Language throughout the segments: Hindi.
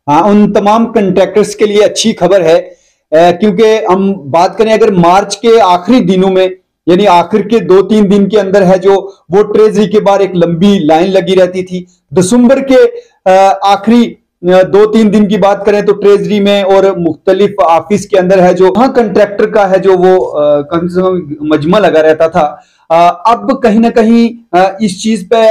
उन तमाम कंट्रैक्टर्स के लिए अच्छी खबर है, क्योंकि हम बात करें अगर मार्च के आखिरी दिनों में, यानी आखिर के 2-3 दिन के अंदर है जो, वो ट्रेजरी के बाहर एक लंबी लाइन लगी रहती थी। दिसंबर के आखिरी 2-3 दिन की बात करें तो ट्रेजरी में और मुख्तलिफ ऑफिस के अंदर है जो, वहां कंट्रैक्टर का है जो वो कम से कम मजमा लगा रहता था। अब कहीं ना कहीं इस चीज पे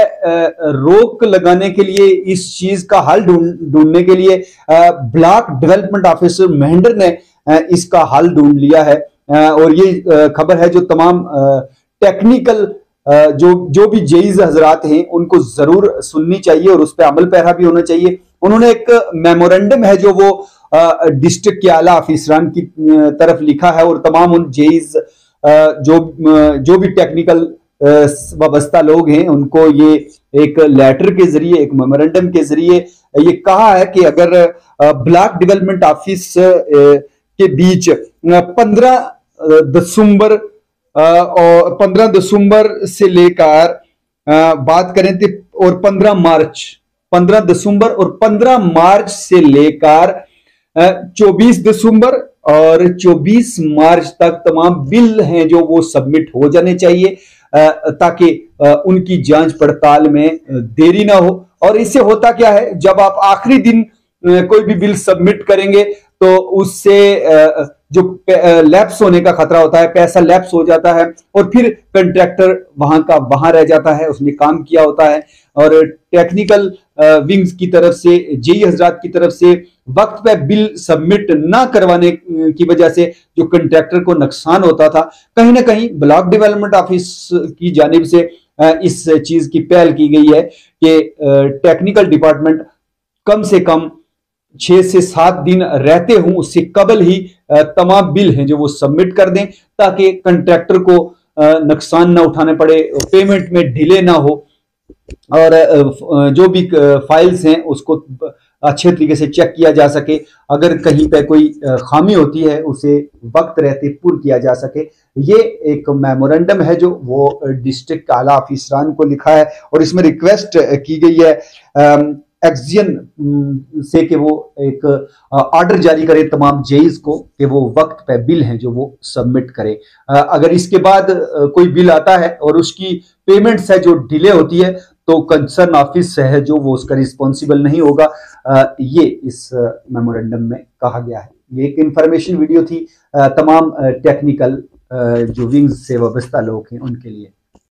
रोक लगाने के लिए, इस चीज का हल ढूंढने के लिए ब्लॉक डेवलपमेंट ऑफिसर महेंद्र ने इसका हल ढूंढ लिया है। और ये खबर है जो तमाम टेक्निकल जो जो भी जेईज हजरात हैं उनको जरूर सुननी चाहिए और उस पर अमल पैरा भी होना चाहिए। उन्होंने एक मेमोरेंडम है जो वो डिस्ट्रिक्ट के आला अफसरान की तरफ लिखा है और तमाम उन जेईज जो भी टेक्निकल वाबस्ता लोग हैं उनको ये एक लेटर के जरिए, एक मेमोरेंडम के जरिए ये कहा है कि अगर ब्लॉक डेवलपमेंट ऑफिस के बीच 15 दिसंबर से लेकर बात करें तो, और 15 दिसंबर और 15 मार्च से लेकर 24 दिसंबर और 24 मार्च तक तमाम बिल हैं जो वो सबमिट हो जाने चाहिए, ताकि उनकी जांच पड़ताल में देरी ना हो। और इससे होता क्या है, जब आप आखिरी दिन कोई भी बिल सबमिट करेंगे तो उससे जो लैप्स होने का खतरा होता है, पैसा लैप्स हो जाता है और फिर कंट्रैक्टर वहां का वहां रह जाता है, उसने काम किया होता है। और टेक्निकल विंग्स की तरफ से, जेई हजरात की तरफ से वक्त पे बिल सबमिट ना करवाने की वजह से जो कंट्रैक्टर को नुकसान होता था, कहीं ना कहीं ब्लॉक डेवलपमेंट ऑफिस की जानिब से इस चीज की पहल की गई है कि टेक्निकल डिपार्टमेंट कम से कम 6 से 7 दिन रहते हों उससे कबल ही तमाम बिल हैं जो वो सबमिट कर दें, ताकि कंट्रैक्टर को नुकसान ना उठाने पड़े, पेमेंट में डिले ना हो और जो भी फाइल्स हैं उसको अच्छे तरीके से चेक किया जा सके। अगर कहीं पे कोई खामी होती है उसे वक्त रहते पूर्ण किया जा सके। ये एक मेमोरेंडम है जो वो डिस्ट्रिक्ट आला अफसरान को लिखा है और इसमें रिक्वेस्ट की गई है एक्जियन से कि वो एक ऑर्डर जारी करे तमाम जेईज को कि वो वक्त पे बिल हैं जो वो सबमिट करे। अगर इसके बाद कोई बिल आता है और उसकी पेमेंट्स है जो डिले होती है तो कंसर्न ऑफिस है जो वो उसका रिस्पॉन्सिबल नहीं होगा। ये इस मेमोरेंडम में कहा गया है। ये एक इंफॉर्मेशन वीडियो थी तमाम टेक्निकल जो विंग्स से वाबस्ता लोग हैं उनके लिए।